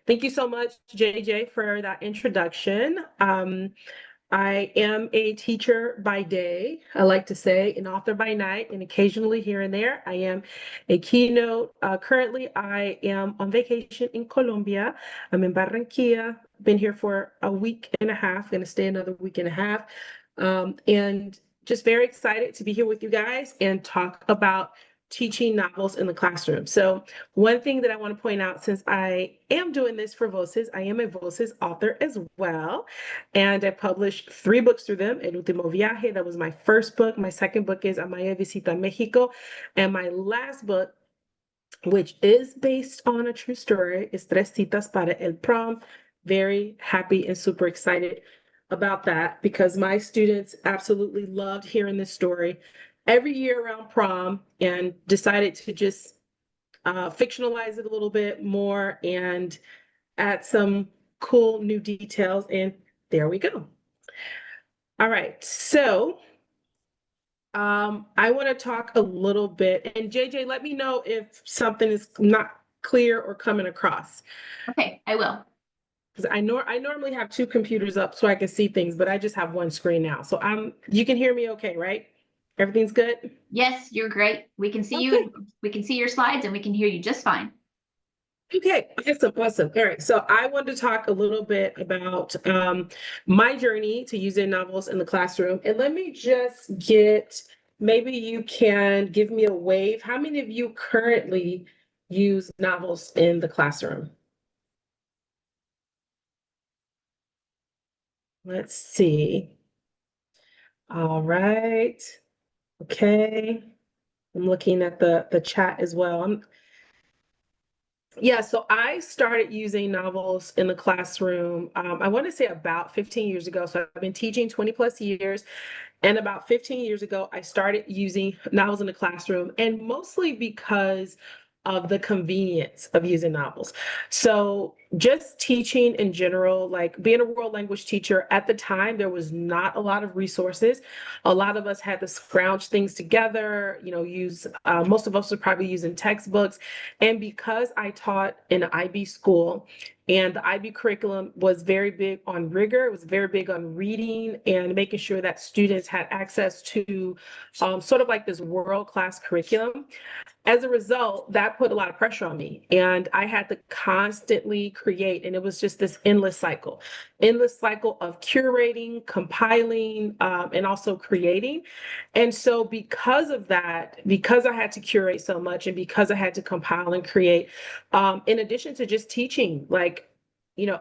Thank you so much, JJ, for that introduction. I am a teacher by day, I like to say, an author by night, and occasionally here and there, I am a keynote. Currently, I am on vacation in Colombia. I'm in Barranquilla, been here for a week and a half, going to stay another week and a half. And just very excited to be here with you guys and talk about teaching novels in the classroom. So one thing that I want to point out, since I am doing this for Voces, I am a Voces author as well. And I published 3 books through them. El Último Viaje, that was my first book. My second book is Amaya Visita Mexico. And my last book, which is based on a true story, is Tres Citas para el Prom. Very happy and super excited about that because my students absolutely loved hearing this story every year around prom and decided to just fictionalize it a little bit more and add some cool new details. And there we go. All right, so I want to talk a little bit, and JJ, let me know if something is not clear or coming across. Okay, I will. Because I normally have 2 computers up so I can see things, but I just have one screen now. So you can hear me okay, right? Everything's good? Yes, you're great. We can see Okay. you, and we can see your slides, and we can hear you just fine. Okay, awesome. All right, so I want to talk a little bit about my journey to using novels in the classroom. And let me just maybe you can give me a wave. How many of you currently use novels in the classroom? Let's see. All right. Okay. I'm looking at the chat as well. Yeah, so I started using novels in the classroom, I want to say about 15 years ago. So I've been teaching 20 plus years. And about 15 years ago, I started using novels in the classroom, and mostly because of the convenience of using novels. So just teaching in general, like being a world language teacher at the time, there was not a lot of resources. A lot of us had to scrounge things together, most of us were probably using textbooks. And because I taught in an IB school, and the IB curriculum was very big on rigor. It was very big on reading and making sure that students had access to sort of like this world-class curriculum. As a result, that put a lot of pressure on me, and I had to constantly create, and it was just this endless cycle of curating, compiling, and also creating. And so because of that, because I had to curate so much and because I had to compile and create, in addition to just teaching,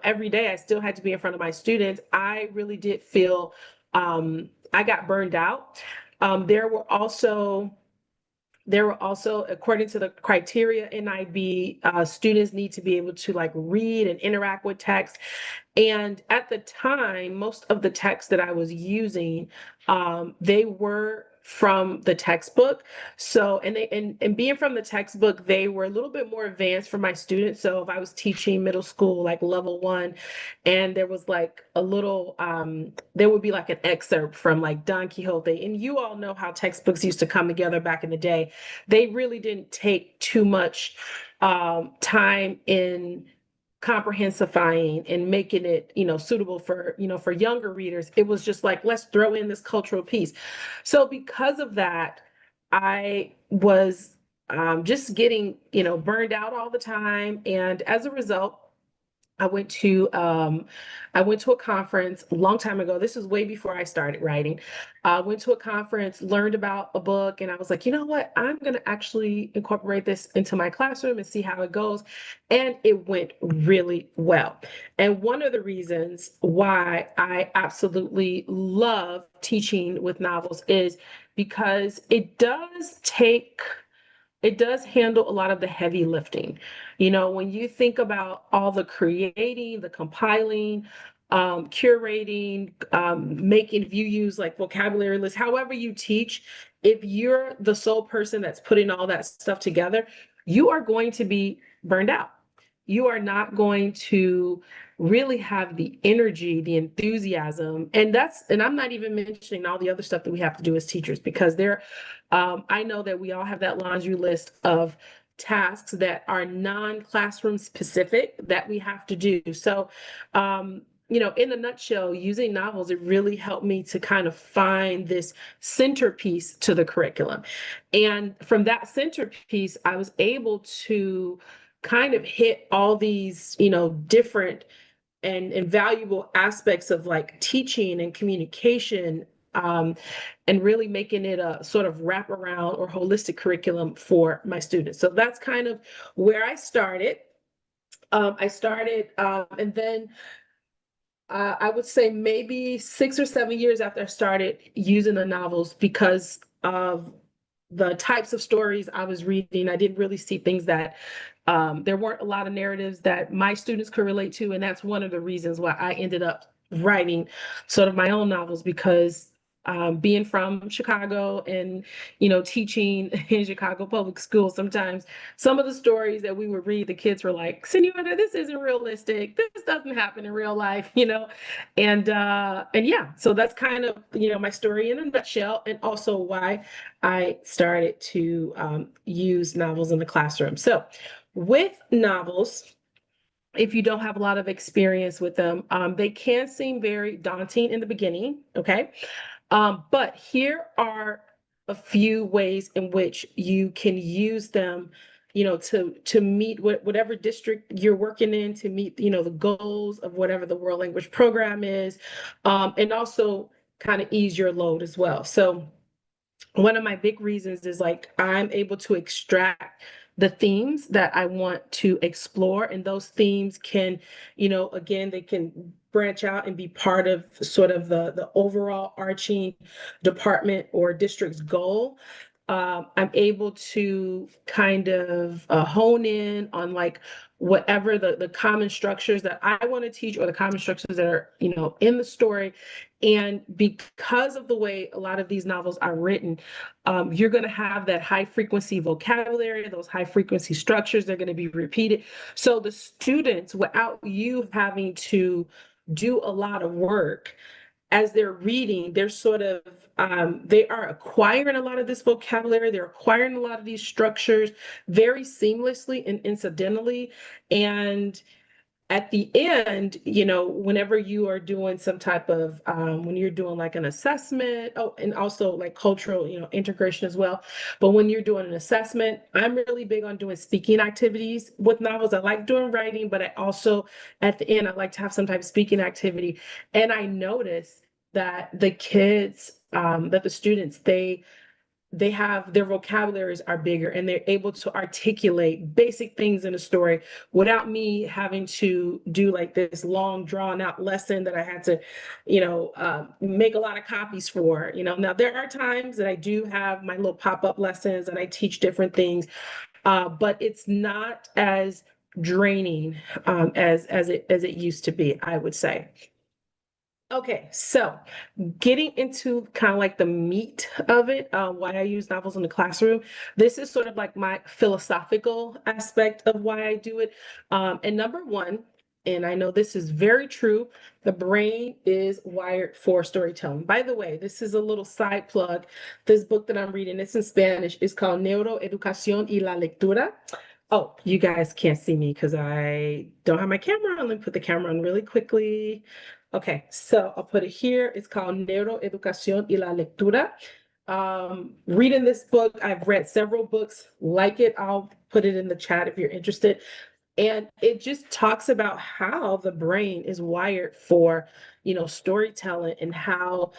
every day I still had to be in front of my students, I really did feel I got burned out. There were also according to the criteria in IB, students need to be able to like read and interact with text. And at the time, most of the texts that I was using, they were from the textbook. So, and being from the textbook, they were a little bit more advanced for my students. So if I was teaching middle school, like level 1, and there was like there would be like an excerpt from like Don Quixote. And you all know how textbooks used to come together back in the day. They really didn't take too much time in comprehensifying and making it suitable for younger readers. It was just like, let's throw in this cultural piece. So because of that, I was just getting burned out all the time, and as a result, I went to a conference a long time ago. This was way before I started writing. I went to a conference, learned about a book, and I was like, you know what? I'm going to actually incorporate this into my classroom and see how it goes. And it went really well. And one of the reasons why I absolutely love teaching with novels is because it does handle a lot of the heavy lifting. When you think about all the creating, the compiling, curating, if you use like vocabulary lists, however you teach, if you're the sole person that's putting all that stuff together, you are going to be burned out. You are not going to really have the energy, the enthusiasm. And I'm not even mentioning all the other stuff that we have to do as teachers, because I know that we all have that laundry list of tasks that are non-classroom specific that we have to do. So, in a nutshell, using novels, it really helped me to kind of find this centerpiece to the curriculum. And from that centerpiece, I was able to kind of hit all these, different and valuable aspects of like teaching and communication, and really making it a sort of wraparound or holistic curriculum for my students. So that's kind of where I started. And then I would say maybe 6 or 7 years after I started using the novels, because of the types of stories I was reading, I didn't really see things that there weren't a lot of narratives that my students could relate to. And that's one of the reasons why I ended up writing sort of my own novels, because being from Chicago and, teaching in Chicago public schools, sometimes some of the stories that we would read, the kids were like, Senora, this isn't realistic. This doesn't happen in real life, and yeah, so that's kind of, my story in a nutshell, and also why I started to use novels in the classroom. So with novels, if you don't have a lot of experience with them, they can seem very daunting in the beginning, okay? But here are a few ways in which you can use them, to meet whatever district you're working in, to meet, the goals of whatever the world language program is, and also kind of ease your load as well. So one of my big reasons is like I'm able to extract the themes that I want to explore, and those themes can, again, they can branch out and be part of sort of the overall arching department or district's goal. I'm able to kind of hone in on like whatever the common structures that I want to teach, or the common structures that are, in the story. And because of the way a lot of these novels are written, you're going to have that high frequency vocabulary, those high frequency structures, they're going to be repeated. So the students, without you having to do a lot of work, as they're reading, they're sort of, they are acquiring a lot of this vocabulary, they're acquiring a lot of these structures very seamlessly and incidentally. And at the end, whenever you are doing some type of, when you're doing like an assessment, oh, and also like cultural, integration as well. But when you're doing an assessment, I'm really big on doing speaking activities with novels. I like doing writing, but I also, at the end, I like to have some type of speaking activity. And I notice that the kids, that the students, they have their vocabularies are bigger, and they're able to articulate basic things in a story without me having to do like this long drawn out lesson that I had to, make a lot of copies for. Now there are times that I do have my little pop-up lessons and I teach different things, but it's not as draining, as it used to be, I would say. Okay, so getting into kind of like the meat of it, why I use novels in the classroom. This is sort of like my philosophical aspect of why I do it. And number one, and I know this is very true, the brain is wired for storytelling. By the way, this is a little side plug. This book that I'm reading, it's in Spanish, is called Neuroeducación y la Lectura. Oh, you guys can't see me because I don't have my camera on. Let me put the camera on really quickly. Okay, so I'll put it here. It's called Neuroeducación y la Lectura. Reading this book, I've read several books like it. I'll put it in the chat if you're interested. And it just talks about how the brain is wired for, storytelling, and how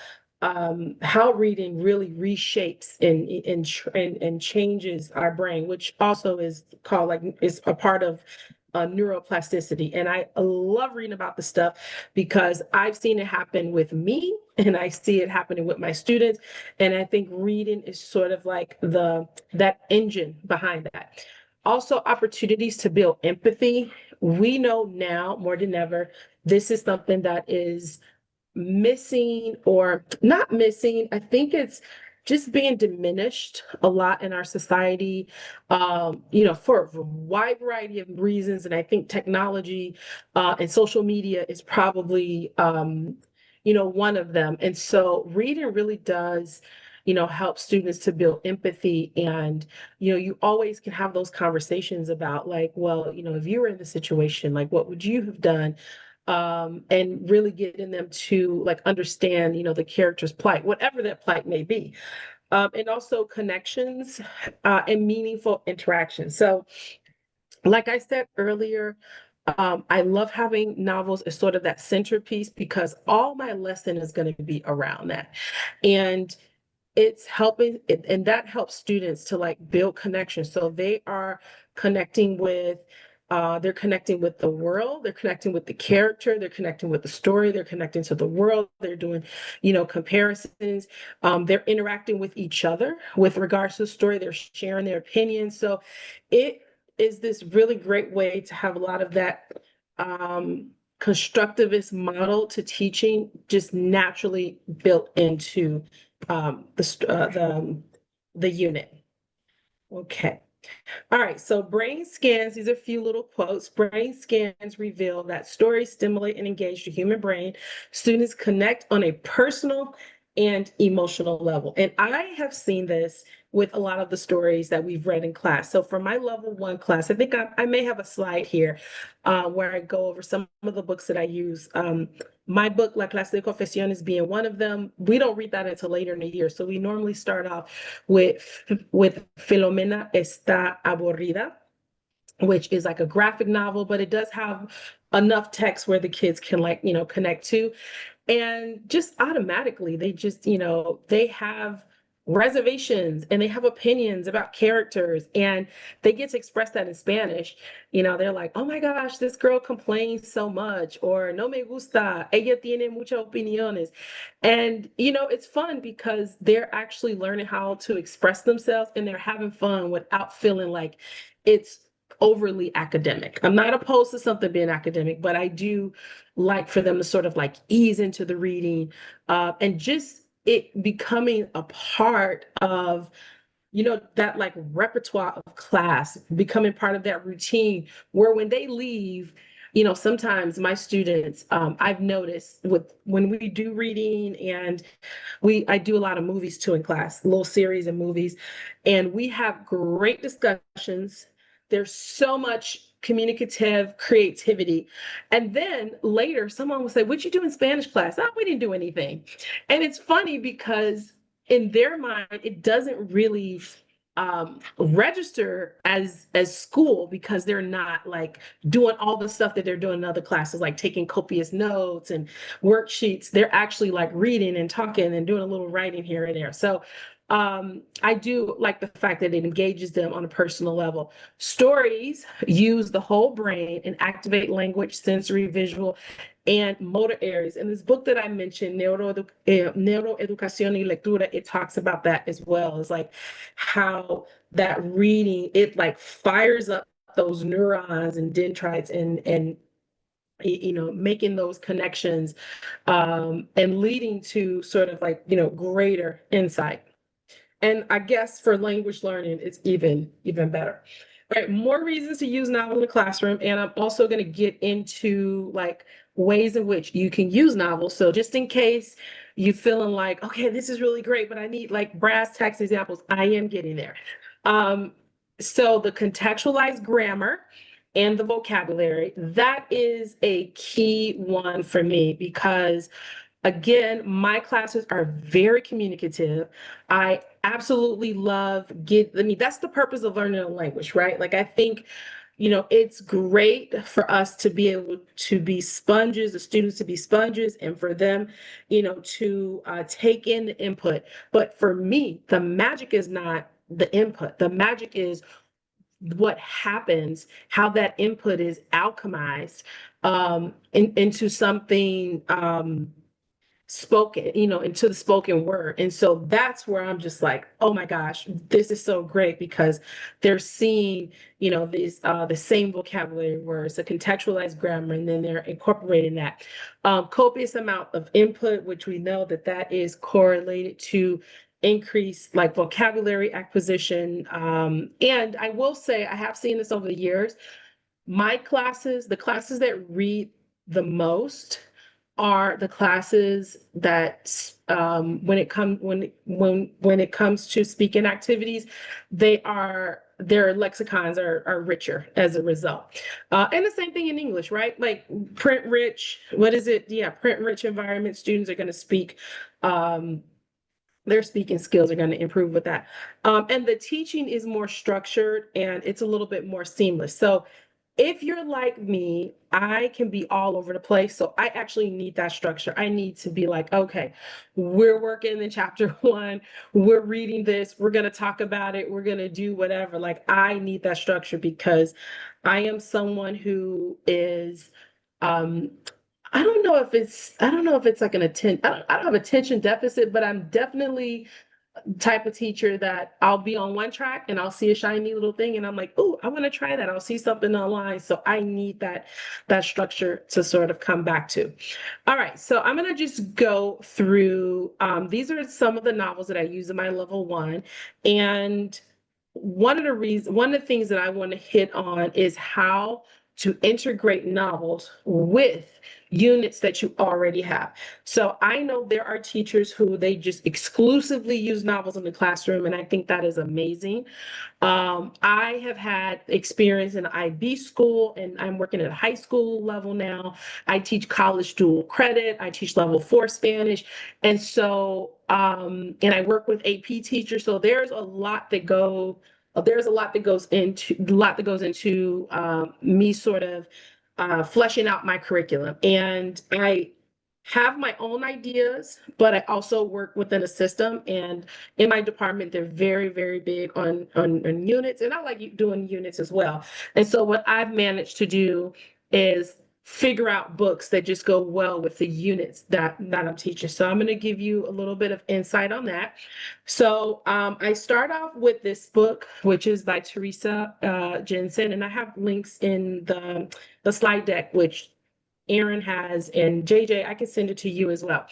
reading really reshapes and changes our brain, which also is called like is a part of neuroplasticity. And I love reading about this stuff because I've seen it happen with me, and I see it happening with my students. And I think reading is sort of like that engine behind that. Also, opportunities to build empathy. We know now more than ever, this is something that is missing, or not missing. I think it's just being diminished a lot in our society, for a wide variety of reasons. And I think technology and social media is probably, one of them. And so reading really does, help students to build empathy. And, you always can have those conversations about like, well, if you were in the situation, like, what would you have done? And really getting them to like understand, the character's plight, whatever that plight may be. And also connections and meaningful interaction. So, like I said earlier, I love having novels as sort of that centerpiece because all my lesson is going to be around that. And it's helping, and that helps students to like build connections. So they are connecting with, they're connecting with the world, they're connecting with the character, they're connecting with the story, they're connecting to the world, they're doing, comparisons, they're interacting with each other with regards to the story, they're sharing their opinions. So it is this really great way to have a lot of that constructivist model to teaching just naturally built into the unit. Okay. All right, so brain scans, these are a few little quotes. Brain scans reveal that stories stimulate and engage the human brain. Students connect on a personal and emotional level. And I have seen this with a lot of the stories that we've read in class. So for my level 1 class, I think I may have a slide here where I go over some of the books that I use. My book, La Clase de Confesiones, being one of them. We don't read that until later in the year. So we normally start off with Filomena está aburrida, which is like a graphic novel, but it does have enough text where the kids can like, connect to. And just automatically, they just, they have reservations and they have opinions about characters and they get to express that in Spanish. They're like, oh my gosh, this girl complains so much, or no me gusta, ella tiene muchas opiniones. And, it's fun because they're actually learning how to express themselves and they're having fun without feeling like it's overly academic. I'm not opposed to something being academic, but I do like for them to sort of like ease into the reading and just it becoming a part of that like repertoire of class, becoming part of that routine where when they leave, sometimes my students, I've noticed with when we do reading and I do a lot of movies too in class, little series of movies, and we have great discussions. There's so much communicative creativity. And then later, someone will say, what'd you do in Spanish class? Oh, we didn't do anything. And it's funny because in their mind, it doesn't really register as school because they're not like doing all the stuff that they're doing in other classes, like taking copious notes and worksheets. They're actually like reading and talking and doing a little writing here and there. So I do like the fact that it engages them on a personal level. Stories use the whole brain and activate language, sensory, visual, and motor areas. In this book that I mentioned, Neuroeducación y Lectura, it talks about that as well. It's like how that reading, it like fires up those neurons and dendrites and making those connections and leading to sort of like, greater insight. And I guess for language learning, it's even better. All right, more reasons to use novel in the classroom. And I'm also going to get into like ways in which you can use novels. So just in case you feeling like, okay, this is really great, but I need like brass tacks examples, I am getting there. Um, so the contextualized grammar and the vocabulary, that is a key one for me because again, my classes are very communicative. I absolutely that's the purpose of learning a language, right? Like, I think, it's great for us to be able to be sponges, the students to be sponges, and for them, to take in the input. But for me, the magic is not the input. The magic is what happens, how that input is alchemized into something spoken, into the spoken word. And so that's where I'm just like, oh my gosh, this is so great because they're seeing, these the same vocabulary words, the contextualized grammar, and then they're incorporating that. Copious amount of input, which we know that is correlated to increase like vocabulary acquisition. And I will say, I have seen this over the years. My classes, the classes that read the most, are the classes that when it comes to speaking activities, their lexicons are richer as a result. And the same thing in English, right? Like print rich, what is it? Yeah, print rich environment. Students are going to speak. Um, their speaking skills are going to improve with that. And the teaching is more structured and it's a little bit more seamless. So if you're like me, I can be all over the place. So I actually need that structure. I need to be like, okay, we're working in chapter one, we're reading this, we're going to talk about it, we're going to do whatever. Like, I need that structure because I am someone who is, um, I don't know if it's like I don't have attention deficit, but I'm definitely type of teacher that I'll be on one track and I'll see a shiny little thing and I'm like, oh, I want to try that. I'll see something online. So I need that structure to sort of come back to. All right, so I'm gonna just go through these are some of the novels that I use in my level one. And one of the things that I want to hit on is how to integrate novels with units that you already have. So I know there are teachers who they just exclusively use novels in the classroom, and I think that is amazing. I have had experience in IB school, and I'm working at a high school level now. I teach college dual credit. I teach level four Spanish, and so and I work with AP teachers. So there's a lot that goes into me sort of fleshing out my curriculum, and I have my own ideas, but I also work within a system. And in my department, they're very, very big on units, and I like doing units as well. And so what I've managed to do is figure out books that just go well with the units that I'm teaching. So I'm going to give you a little bit of insight on that. So I start off with this book, which is by Teresa Jensen, and I have links in the slide deck, which Aaron has, and JJ, I can send it to you as well.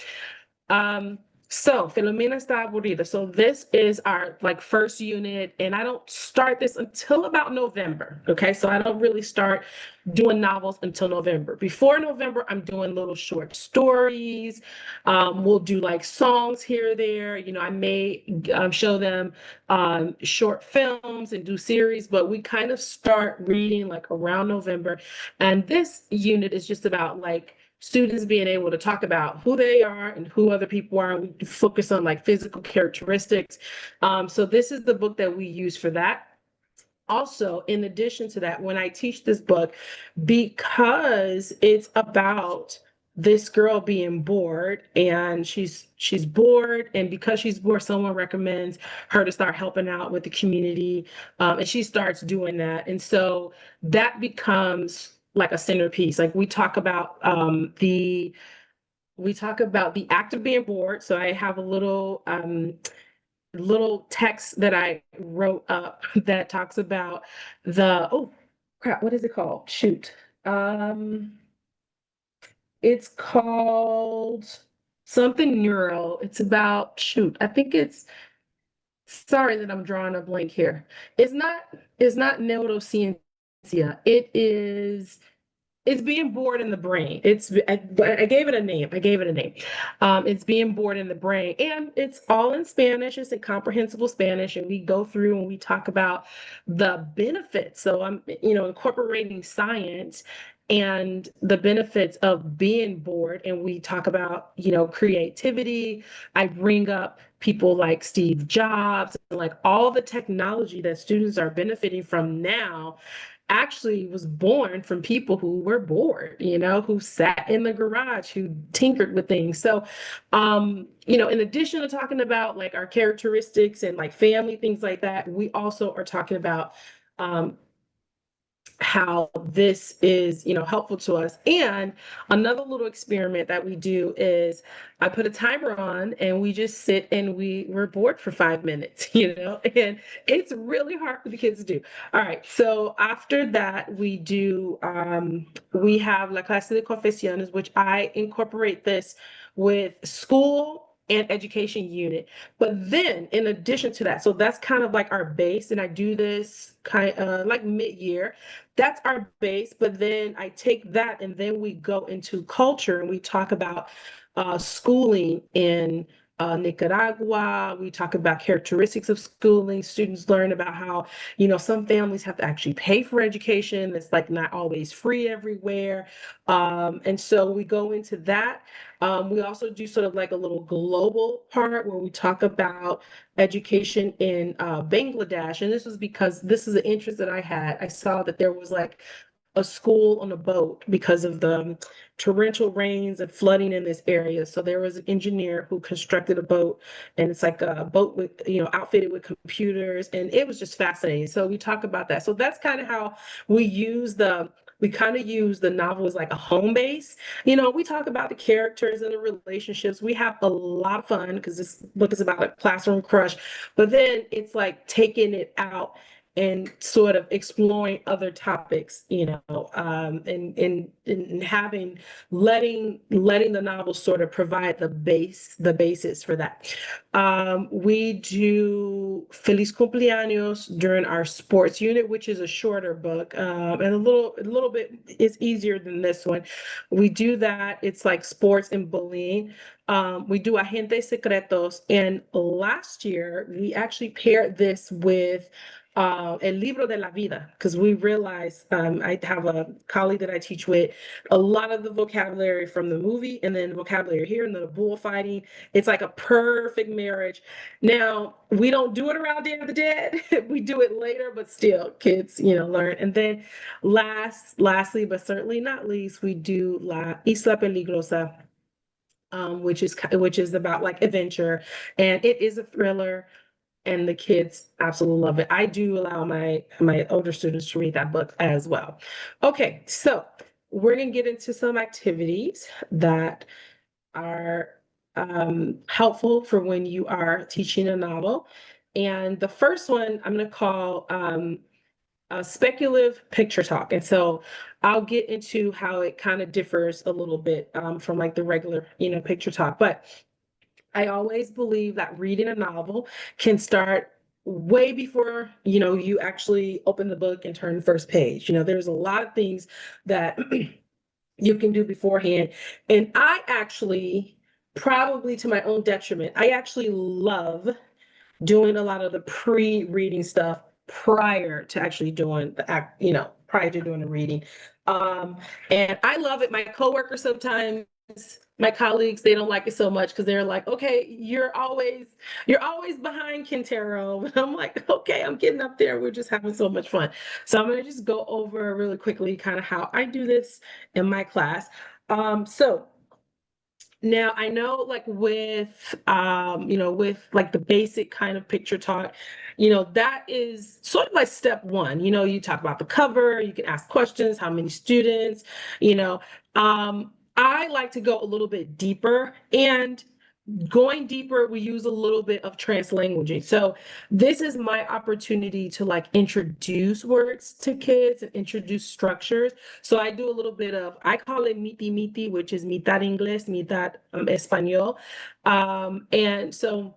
Um, so Filomena está aburrida. So this is our like first unit, and I don't start this until about November. Okay, so I don't really start doing novels until November. Before November, I'm doing little short stories. We'll do like songs here or there. You know, I may show them short films and do series, but we kind of start reading like around November. And this unit is just about like students being able to talk about who they are and who other people are. We focus on like physical characteristics. So this is the book that we use for that. Also, in addition to that, when I teach this book, because it's about this girl being bored and she's bored, and because she's bored, someone recommends her to start helping out with the community, and she starts doing that. And so that becomes like a centerpiece. Like we talk about the act of being bored. So I have a little text that I wrote up that talks about oh crap, what is it called? Shoot. Um, it's called something neural. It's about shoot. I think it's sorry that I'm drawing a blank here. It's not neuroscience. It's being bored in the brain. I gave it a name. It's being bored in the brain, and it's all in Spanish. It's in comprehensible Spanish, and we go through and we talk about the benefits. So I'm, incorporating science and the benefits of being bored, and we talk about, creativity. I bring up people like Steve Jobs, and like all the technology that students are benefiting from now actually was born from people who were bored, who sat in the garage, who tinkered with things. So, in addition to talking about like our characteristics and like family, things like that, we also are talking about um, how this is, helpful to us. And another little experiment that we do is I put a timer on and we just sit and we're bored for 5 minutes, and it's really hard for the kids to do. All right. So after that, we have La Clase de Confesiones, which I incorporate this with school and education unit. But then in addition to that, so that's kind of like our base, and I do this kind of like mid-year. That's our base, but then I take that and then we go into culture and we talk about schooling in Nicaragua. We talk about characteristics of schooling. Students learn about how, some families have to actually pay for education. It's like not always free everywhere. And so we go into that. We also do sort of like a little global part where we talk about education in Bangladesh. And this was because this is an interest that I had. I saw that there was like a school on a boat because of the torrential rains and flooding in this area. So there was an engineer who constructed a boat, and it's like a boat with, outfitted with computers, and it was just fascinating. So we talk about that. So that's kind of how we kind of use the novel as like a home base. We talk about the characters and the relationships. We have a lot of fun because this book is about a classroom crush, but then it's like taking it out and sort of exploring other topics, and having letting the novel sort of provide the basis for that. We do Feliz Cumpleaños during our sports unit, which is a shorter book, and a little bit is easier than this one. We do that. It's like sports and bullying. We do Agentes Secretos, and last year we actually paired this with El Libro de la Vida, because we realized I have a colleague that I teach with, a lot of the vocabulary from the movie and then vocabulary here and the bullfighting. It's like a perfect marriage. Now, we don't do it around Day of the Dead. We do it later, but still, kids, learn. And then lastly, but certainly not least, we do La Isla Peligrosa, which is about like adventure, and it is a thriller, and the kids absolutely love it. I do allow my older students to read that book as well. Okay, so we're gonna get into some activities that are helpful for when you are teaching a novel. And the first one I'm gonna call speculative picture talk. And so I'll get into how it kind of differs a little bit from like the regular, picture talk. But I always believe that reading a novel can start way before, you actually open the book and turn the first page. There's a lot of things that you can do beforehand. And I actually, probably to my own detriment, I actually love doing a lot of the pre-reading stuff prior to actually doing the act, prior to doing the reading. Um, and I love it. My coworkers sometimes, my colleagues, they don't like it so much because they're like, okay, you're always behind Quintero. And I'm like, okay, I'm getting up there. We're just having so much fun. So I'm gonna just go over really quickly kind of how I do this in my class. So now I know like with like the basic kind of picture talk, that is sort of like step one. You talk about the cover, you can ask questions, how many students, you know. I like to go a little bit deeper, and going deeper, we use a little bit of translanguaging. So this is my opportunity to like introduce words to kids and introduce structures. So I do a little bit of, I call it miti miti, which is mitad English, mitad español. And so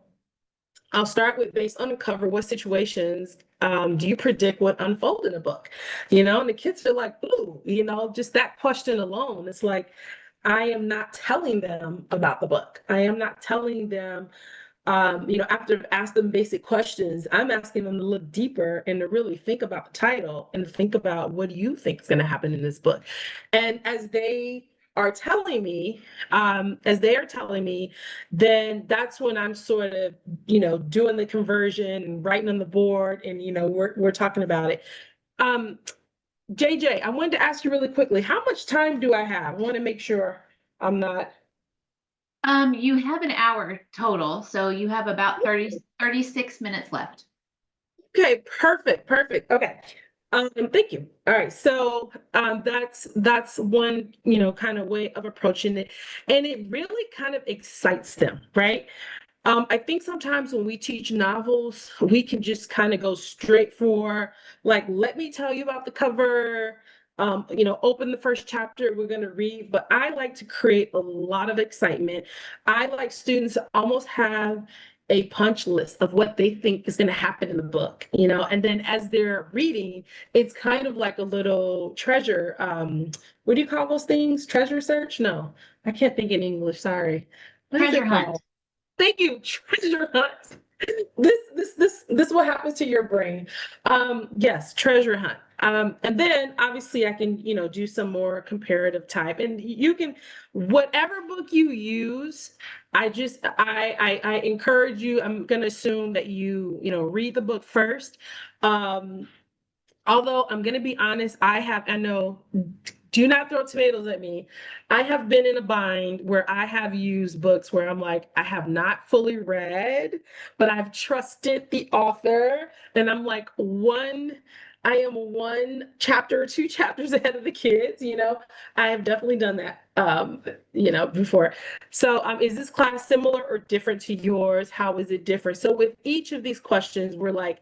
I'll start with, based on the cover, what situations do you predict would unfold in a book? And the kids are like, ooh, just that question alone. It's like, I am not telling them about the book. I am not telling them, after I've asked them basic questions, I'm asking them to look deeper and to really think about the title and think about what do you think is going to happen in this book. And are telling me, as they are telling me, then that's when I'm sort of, doing the conversion and writing on the board, and we're talking about it. Um, JJ, I wanted to ask you really quickly, how much time do I have? I want to make sure I'm not. You have an hour total, so you have about 36 minutes left. Okay, perfect, perfect. Okay. Thank you. All right. So that's one, kind of way of approaching it. And it really kind of excites them, right? I think sometimes when we teach novels, we can just kind of go straight for like, let me tell you about the cover. open the first chapter, we're going to read, but I like to create a lot of excitement. I like students to almost have a punch list of what they think is going to happen in the book, and then as they're reading, it's kind of like a little treasure. What do you call those things? Treasure search? No, I can't think in English. Sorry. What is Treasure it hunt. called? Thank you. Treasure hunt. This what happens to your brain. Yes, treasure hunt. And then obviously I can, do some more comparative type. And you can, whatever book you use, I encourage you. I'm gonna assume that read the book first. Um, Although I'm going to be honest, I know, do not throw tomatoes at me. I have been in a bind where I have used books where I'm like, I have not fully read, but I've trusted the author. And I'm like, I am one chapter or two chapters ahead of the kids. I have definitely done that, before. So, is this class similar or different to yours? How is it different? So, with each of these questions, we're like,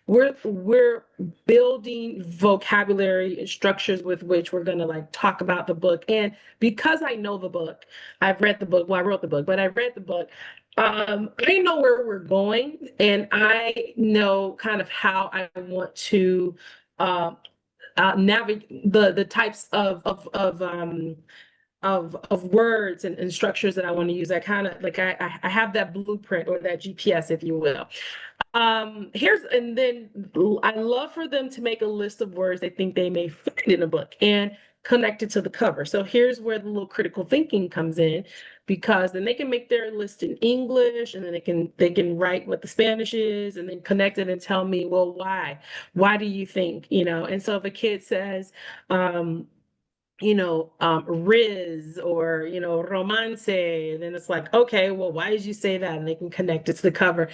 we're building vocabulary and structures with which we're going to like talk about the book. And because I know the book, I've read the book. Well, I wrote the book, but I read the book. I know where we're going, and I know kind of how I want to navigate the types of words and structures that I want to use. I kind of like I have that blueprint or that GPS, if you will. And then I love for them to make a list of words they think they may find in a book and connect it to the cover. So here's where the little critical thinking comes in, because then they can make their list in English, and then they can write what the Spanish is and then connect it and tell me, well, why? Why do you think, And so if a kid says, Riz or, romance. And then it's like, okay, well, why did you say that? And they can connect it to the cover.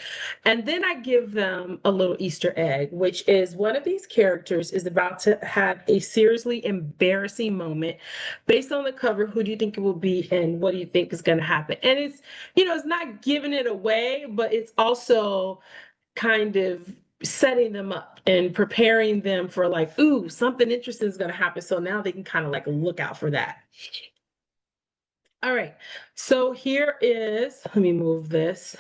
And then I give them a little Easter egg, which is one of these characters is about to have a seriously embarrassing moment. Based on the cover, who do you think it will be? And what do you think is going to happen? And it's not giving it away, but it's also kind of setting them up and preparing them for like, ooh, something interesting is going to happen. So now they can kind of like look out for that. All right. So here is, let me move this.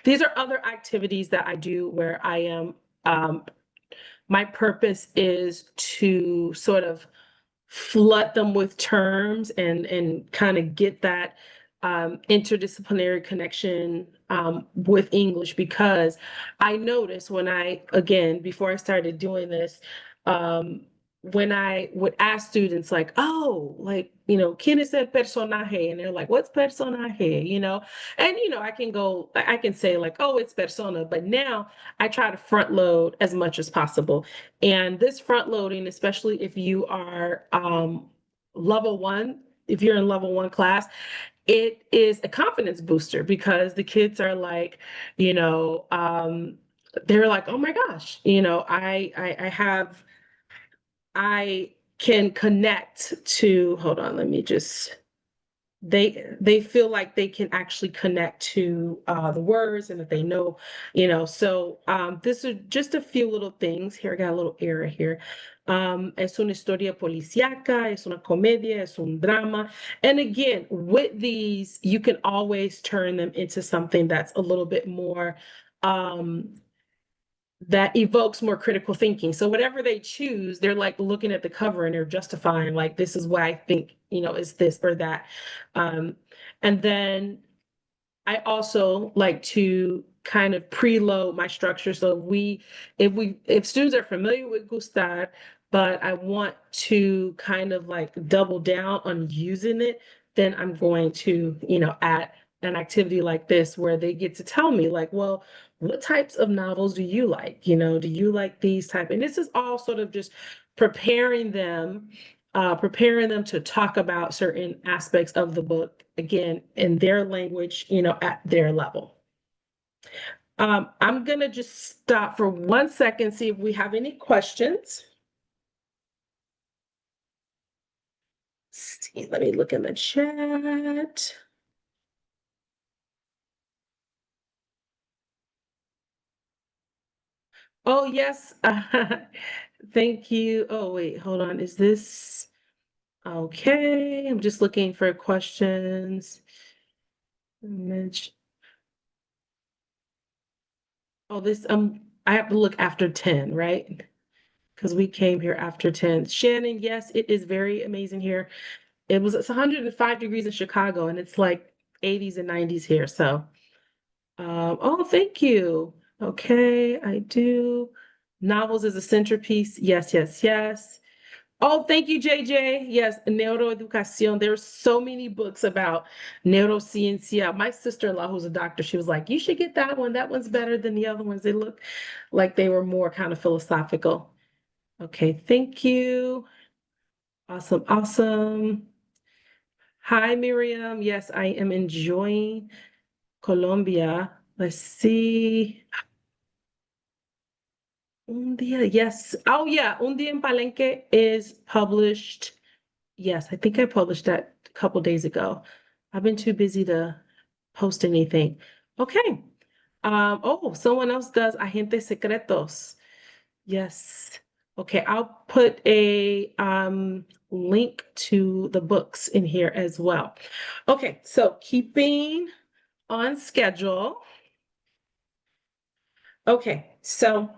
These are other activities that I do where I am, my purpose is to sort of flood them with terms and kind of get that interdisciplinary connection with English, because I noticed again, before I started doing this, when I would ask students like, oh, like, ¿quién es el personaje? And they're like, what's personaje? And, I can say like, oh, it's persona, but now I try to front load as much as possible. And this front loading, especially if you are level one, if you're in level one class, it is a confidence booster, because the kids are like, they're like, oh my gosh, I can connect to, hold on, let me just, they feel like they can actually connect to the words, and that they know, so this is just a few little things here. I got a little error here. Es una historia policíaca, es una comedia, es un drama. And again, with these, you can always turn them into something that's a little bit more um, that evokes more critical thinking. So whatever they choose, they're like looking at the cover and they're justifying, like, this is why I think, is this or that. Um, and then I also like to kind of preload my structure. So if students are familiar with Gustar, but I want to kind of like double down on using it, then I'm going to, add an activity like this where they get to tell me like, well, what types of novels do you like? Do you like these type? And this is all sort of just preparing them to talk about certain aspects of the book, again, in their language, at their level. I'm going to just stop for 1 second, see if we have any questions. See, let me look in the chat. Oh, yes. Thank you. Oh, wait, hold on. Is this okay? I'm just looking for questions. Mitch. Oh, this I have to look after 10, right? Because we came here after 10. Shannon, yes, it is very amazing here. It's 105 degrees in Chicago and it's like 80s and 90s here. So oh, thank you. Okay, I do. Novels is a centerpiece. Yes, yes, yes. Oh, thank you, JJ. Yes, neuroeducación. There's so many books about neurociencia. My sister-in-law, who's a doctor, she was like, you should get that one. That one's better than the other ones. They look like they were more kind of philosophical. Okay, thank you. Awesome, awesome. Hi, Miriam. Yes, I am enjoying Colombia. Let's see. Un día, yes. Oh, yeah. Un día en Palenque is published. Yes, I think I published that a couple days ago. I've been too busy to post anything. Okay. Oh, someone else does Agentes Secretos. Yes. Okay, I'll put a link to the books in here as well. Okay, so keeping on schedule. Okay, so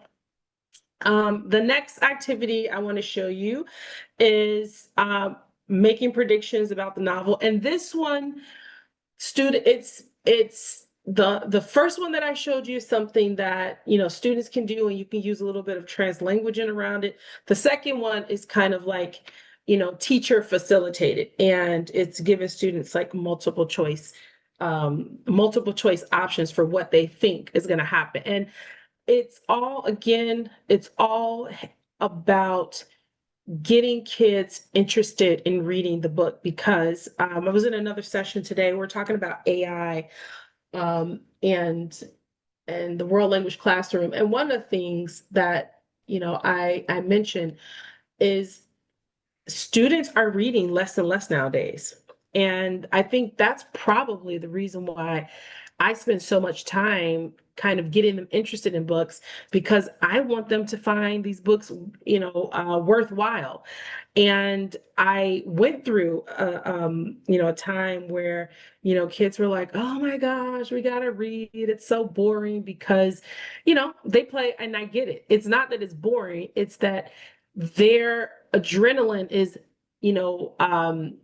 the next activity I want to show you is making predictions about the novel. And this one, student, it's the first one that I showed you is something that students can do, and you can use a little bit of translanguaging around it. The second one is kind of like teacher facilitated, and it's giving students like multiple choice options for what they think is going to happen. And it's all about getting kids interested in reading the book because I was in another session today. We're talking about AI and the world language classroom. And one of the things that I mentioned is students are reading less and less nowadays. And I think that's probably the reason why I spend so much time kind of getting them interested in books because I want them to find these books, worthwhile. And I went through a time where, kids were like, oh my gosh, we gotta read. It's so boring because, they play, and I get it. It's not that it's boring, it's that their adrenaline is, you know, um,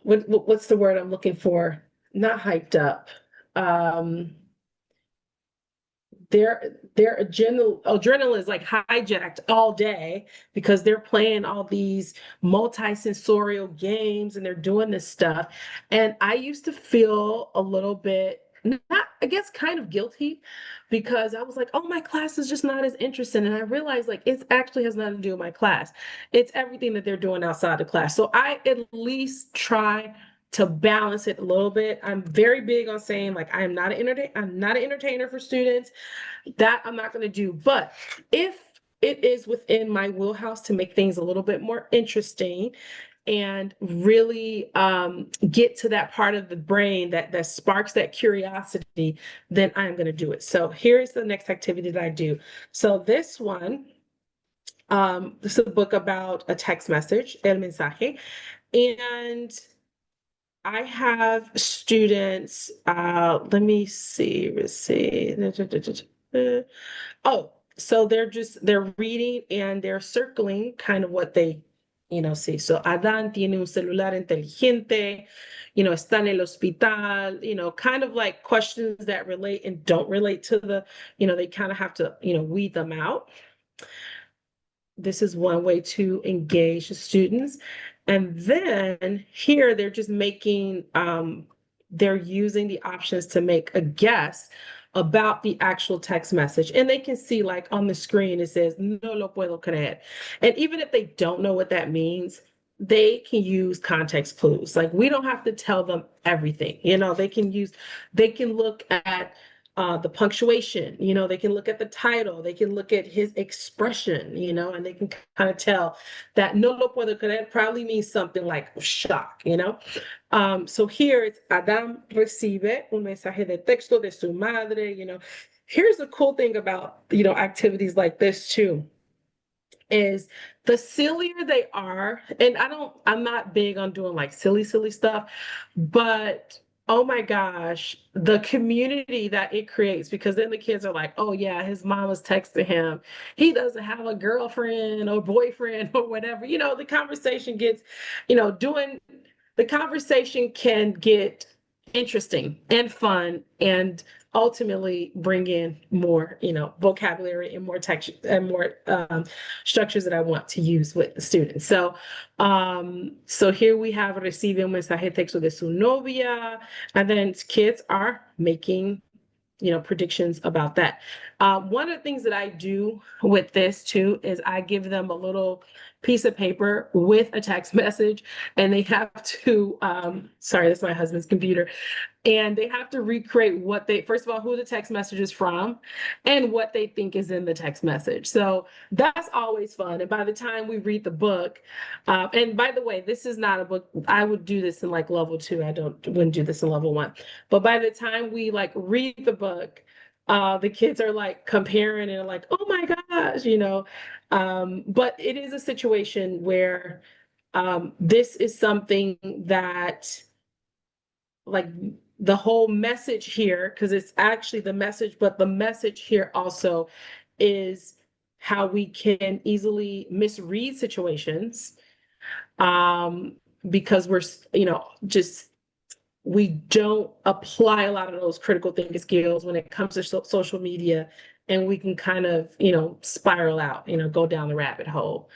what's the word I'm looking for? Not hyped up. Um, their adrenaline is like hijacked all day because they're playing all these multi-sensorial games and they're doing this stuff. And I used to feel a little bit not, I guess, kind of guilty because I was like, oh, my class is just not as interesting. And I realized like it actually has nothing to do with my class. It's everything that they're doing outside the class. So I at least try to balance it a little bit. I'm very big on saying like I'm not an entertainer for students. That I'm not going to do. But if it is within my wheelhouse to make things a little bit more interesting and really get to that part of the brain that sparks that curiosity, then I'm going to do it. So here's the next activity that I do. So this is a book about a text message, el mensaje, and I have students, let me see, let's see. Oh, so they're reading and they're circling kind of what they, see. So Adán tiene un celular inteligente, está en el hospital, kind of like questions that relate and don't relate to they kind of have to, weed them out. This is one way to engage the students. And then here they're just they're using the options to make a guess about the actual text message. And they can see like on the screen, it says, no lo puedo creer. And even if they don't know what that means, they can use context clues. Like we don't have to tell them everything. They can look at the punctuation, they can look at the title, they can look at his expression, and they can kind of tell that no lo puedo creer probably means something like shock. So here it's Adam recibe un mensaje de texto de su madre. Here's the cool thing about, activities like this too. is the sillier they are, and I'm not big on doing like silly stuff, but oh my gosh, the community that it creates, because then the kids are like, oh yeah, his mom was texting him. He doesn't have a girlfriend or boyfriend or whatever. The conversation gets, doing the conversation can get interesting and fun and ultimately bring in more, vocabulary and more text and more structures that I want to use with the students. So here we have recibe un mensaje texto de su novia, and then kids are making predictions about that. One of the things that I do with this too is I give them a little piece of paper with a text message, and they have to, sorry, that's my husband's computer, and they have to recreate first of all, who the text message is from and what they think is in the text message. So that's always fun. And by the time we read the book, and by the way, this is not a book, I would do this in like level 2. Wouldn't do this in level 1. But by the time we like read the book, the kids are like comparing and like, oh my gosh, but it is a situation where this is something that like the whole message here, because it's actually the message, but the message here also is how we can easily misread situations, because we're, just we don't apply a lot of those critical thinking skills when it comes to social media, and we can kind of, spiral out, go down the rabbit hole.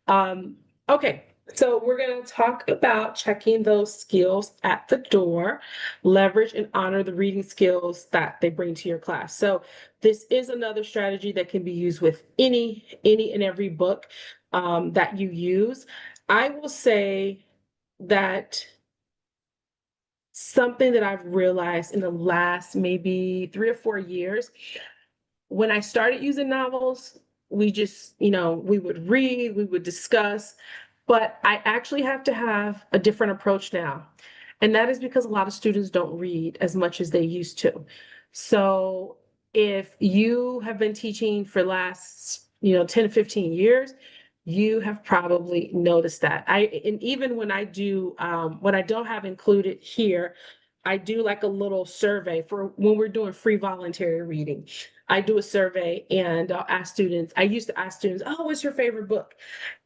Okay, so we're going to talk about checking those skills at the door, leverage and honor the reading skills that they bring to your class. So this is another strategy that can be used with any and every book that you use. I will say that something that I've realized in the last maybe 3 or 4 years, when I started using novels, we just, we would read, we would discuss, but I actually have to have a different approach now. And that is because a lot of students don't read as much as they used to. So if you have been teaching for the last, 10 to 15 years, you have probably noticed that. And even when I do, what I don't have included here, I do like a little survey for when we're doing free voluntary reading. I do a survey and I'll ask students. I used to ask students, oh, what's your favorite book?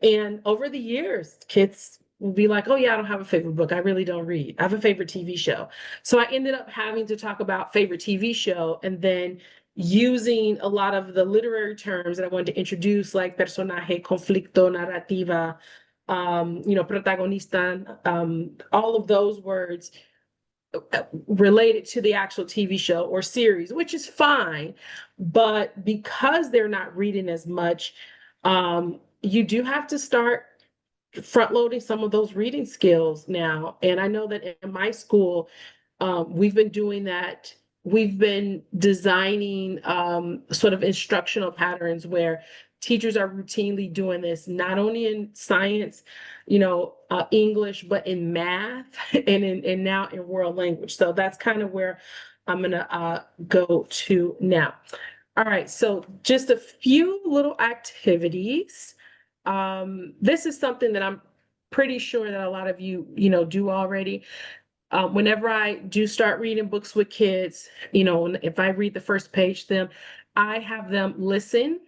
And over the years, kids will be like, oh yeah, I don't have a favorite book. I really don't read. I have a favorite TV show. So I ended up having to talk about favorite TV show, and then using a lot of the literary terms that I wanted to introduce, like personaje, conflicto, narrativa, protagonista, all of those words related to the actual TV show or series, which is fine. But because they're not reading as much, you do have to start front loading some of those reading skills now. And I know that in my school, we've been doing that. We've been designing sort of instructional patterns where teachers are routinely doing this, not only in science, English, but in math and now in world language. So that's kind of where I'm gonna go to now. All right, so just a few little activities. This is something that I'm pretty sure that a lot of you, do already. Whenever I do start reading books with kids, if I read the first page to them, I have them listen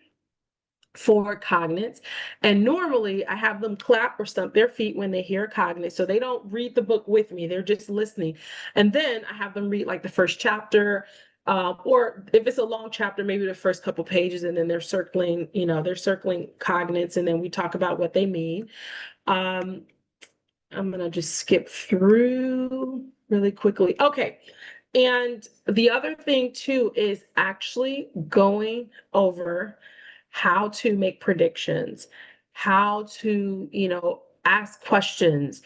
for cognates. And normally I have them clap or stomp their feet when they hear a cognate. So they don't read the book with me, they're just listening. And then I have them read like the first chapter, or if it's a long chapter, maybe the first couple pages, and then they're circling cognates, and then we talk about what they mean. I'm gonna just skip through really quickly. Okay. And the other thing too is actually going over how to make predictions, how to, ask questions,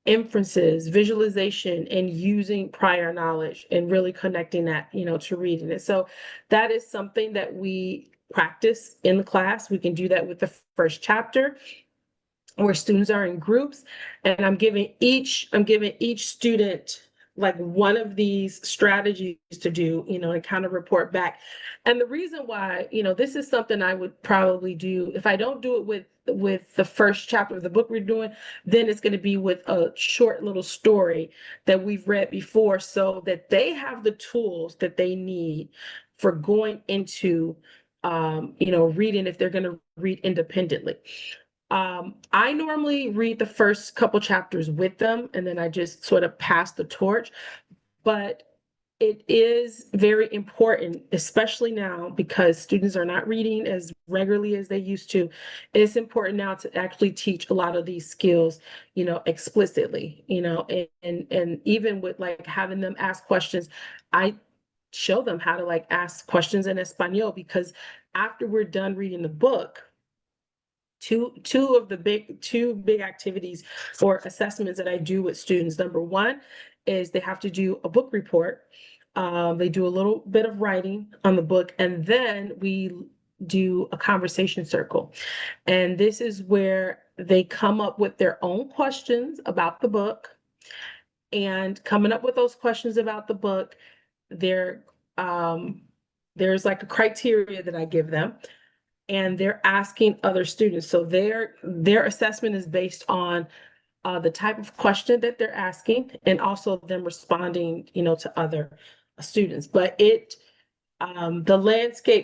inferences, visualization, and using prior knowledge and really connecting that, to reading it. So that is something that we practice in the class. We can do that with the first chapter, where students are in groups, and I'm giving each student like one of these strategies to do, and kind of report back. And the reason why, this is something I would probably do if I don't do it with the first chapter of the book we're doing, then it's going to be with a short little story that we've read before, so that they have the tools that they need for going into reading if they're going to read independently. I normally read the first couple chapters with them, and then I just sort of pass the torch. But it is very important, especially now because students are not reading as regularly as they used to. It's important now to actually teach a lot of these skills, explicitly, and even with like having them ask questions, I show them how to like ask questions in Espanol, because after we're done reading the book, two big activities or assessments that I do with students. Number one is they have to do a book report. They do a little bit of writing on the book, and then we do a conversation circle. And this is where they come up with their own questions about the book. And coming up with those questions about the book, there, there's like a criteria that I give them, and they're asking other students. So their assessment is based on the type of question that they're asking, and also them responding, to other students. But the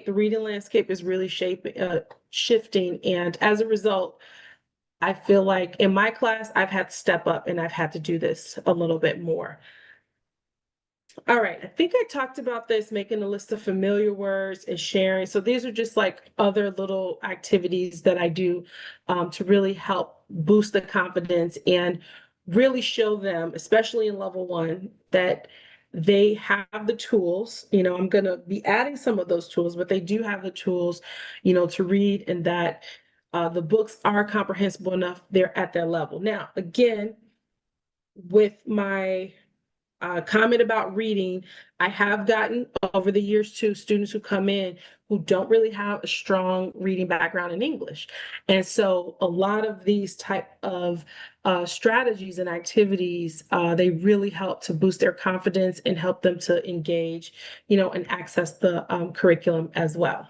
reading landscape is really shifting, and as a result, I feel like in my class, I've had to step up and I've had to do this a little bit more. All right, I think I talked about this, making a list of familiar words and sharing. So these are just like other little activities that I do to really help boost the confidence and really show them, especially in level one, that they have the tools. I'm going to be adding some of those tools, but they do have the tools, to read, and that the books are comprehensible enough. They're at their level. Now, again, with my comment about reading, I have gotten over the years to students who come in who don't really have a strong reading background in English. And so a lot of these type of strategies and activities, they really help to boost their confidence and help them to engage, and access the curriculum as well.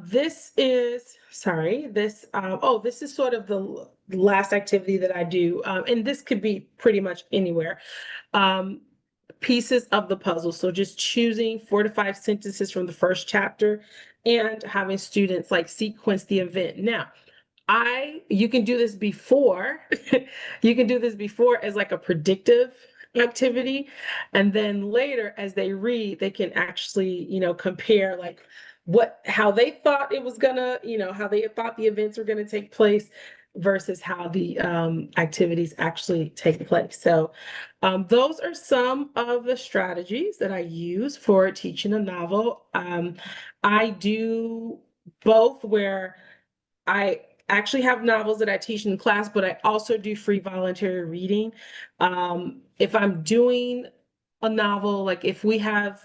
This is, sorry, this is sort of the last activity that I do. And this could be pretty much anywhere. Um, Pieces of the puzzle. So just choosing 4 to 5 sentences from the first chapter and having students like sequence the event. Now, you can do this before, you can do this before as like a predictive activity. And then later, as they read, they can actually, compare like how they thought it was gonna, how they thought the events were gonna take place versus how the activities actually take place. So those are some of the strategies that I use for teaching a novel. I do both, where I actually have novels that I teach in class, but I also do free voluntary reading. If I'm doing a novel, like if we have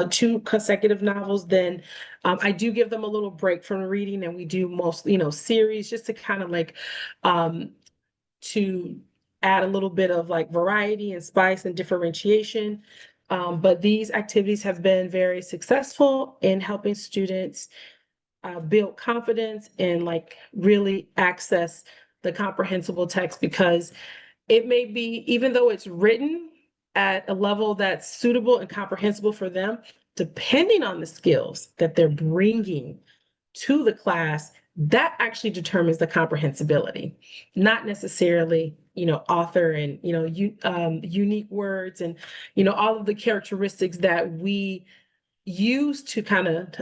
2 consecutive novels, then I do give them a little break from reading, and we do most, series, just to kind of like to add a little bit of like variety and spice and differentiation. But these activities have been very successful in helping students build confidence and like really access the comprehensible text, because it may be, even though it's written at a level that's suitable and comprehensible for them, depending on the skills that they're bringing to the class, that actually determines the comprehensibility, not necessarily, author and, unique words and, all of the characteristics that we use to kind of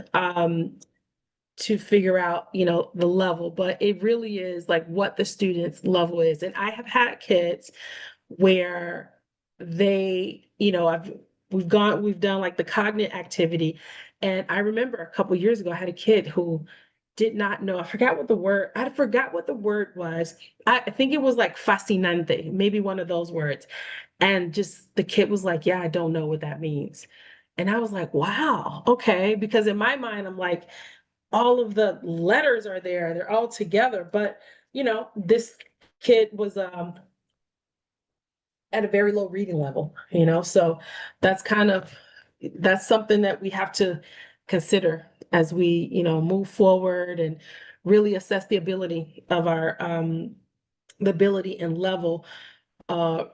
to figure out, the level, but it really is like what the student's level is. And I have had kids where they, we've done like the cognate activity. And I remember a couple years ago, I had a kid who did not know, I forgot what the word was. I think it was like fascinante, maybe one of those words. And just the kid was like, yeah, I don't know what that means. And I was like, wow, okay. Because in my mind, I'm like, all of the letters are there, they're all together. But, this kid was at a very low reading level, you know, so that's that's something that we have to consider as we, move forward and really assess the ability of our the ability and level uh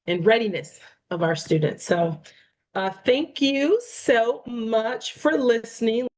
and readiness of our students. So thank you so much for listening.